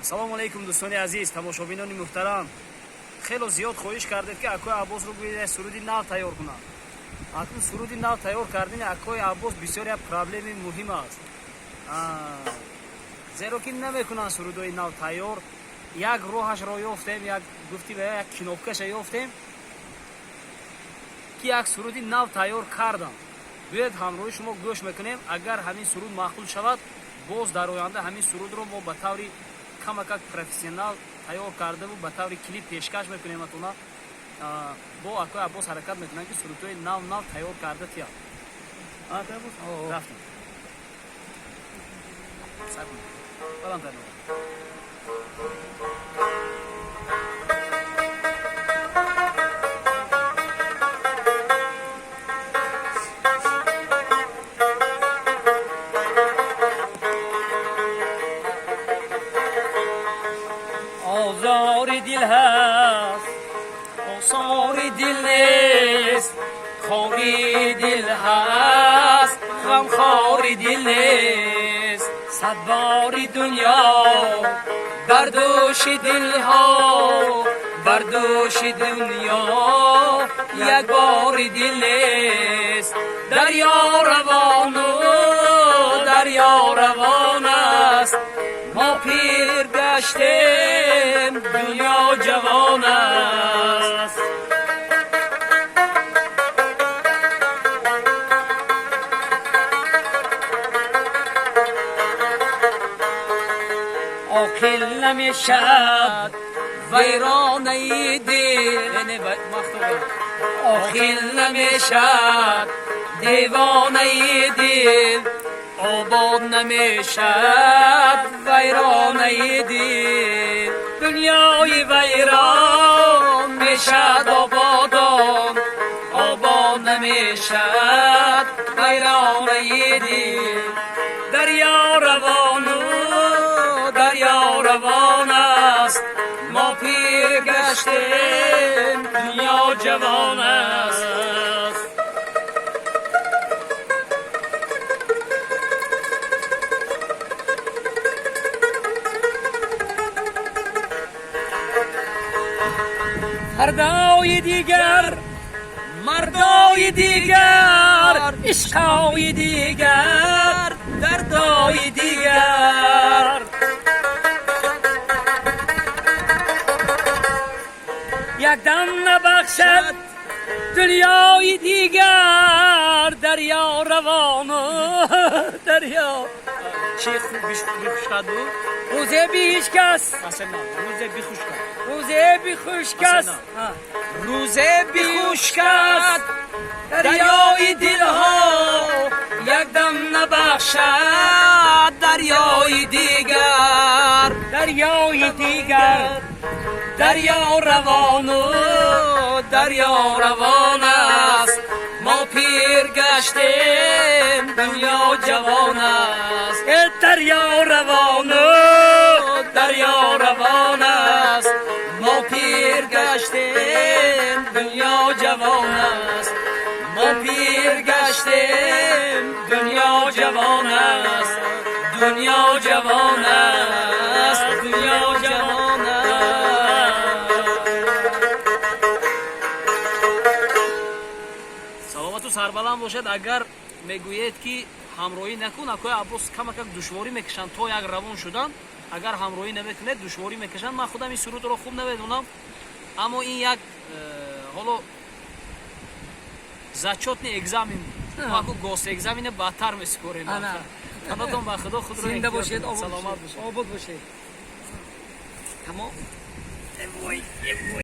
салому алейкум дӯстони азиз, тамошобинони муҳтарам. Хело зиёд хоҳиш кардед ки Акои Аббосро гӯед суруди нав тайёр кунад. Акнун суруди нав тайёр кардани Акои Аббос бисёр як проблеми муҳим аст. Зеро ки намекунанд сурудои нав тайёр. Як роҳашро ёфтем, як гуфтим як кинопкаша ёфтем ки як суруди нав тайёр кардам. Биёед ҳамроҳи шумо гӯш мекунем. Агар ҳамин суруд маъқул шавад, боз дар оянда ҳамин сурудро мо ба таври камакак профессионал тайёр кардаву ба таври клип пешкаш мекунем атона. Бо Акои Аббос ҳаракат мекунем ки сурудҳои нав тайёр карда тия. Рафтем. Баланд тайёр. آزار دل هست آثار دل نیست، خاری دل هست غمخوار دل نیست. صد بار دنیا بر دوش دل ها، بر دوش دنیا یک بار دل نیست. دریا روان و دریا روان است، ما پیر گشتیم دنیا جوان است. عاقل نمیشد ویرانه دل، عاقل نمیشد دیوانه دل، آباد نمیشد ویرانه دل. دنیای ویران میشد آبادان، آباد نمیشد ویرانه دل. دریا روان و دریا روان است، ما پیر گشتیم دنیا جوان است. مردای دیگر مردای دیگر، عشقای دیگر دردای دیگر. یک دم نبخشد دنیای دیگر، دریا روان دریا چی خوب بیخوشکد بود؟ روزه بیشکست، روزه بیخوشکد، روزه بیخوشکست، روزه بیخوشکست. دریای دل ها یک دم نبخشد دریای دیگر، دریای دیگر. دریا روان و دریا روان است، ما پیر گشتیم دنیا جوان است. دریا روان و دریا روان است، ما پیر گشتیم دنیا جوان است. ما پیر گشتیم دنیا جوان است، دنیا جوان است، دنیا جوان است. саломату сарбаланд бошад. Агар мегӯед ки ҳамроҳӣ накун, Акои Аббос камакак душворӣ мекашанд то як равон шудан. Агар ҳамроҳӣ намекунед душворӣ мекашанд. Ман худам ин сурудро хуб намедонам, аммо ин як ҳоло зачётни экзамен, маку гос экзамена бадтар месикорем. Худотон ба худо худро زنده باشید، саломат бошед. آباد باشید. تمام.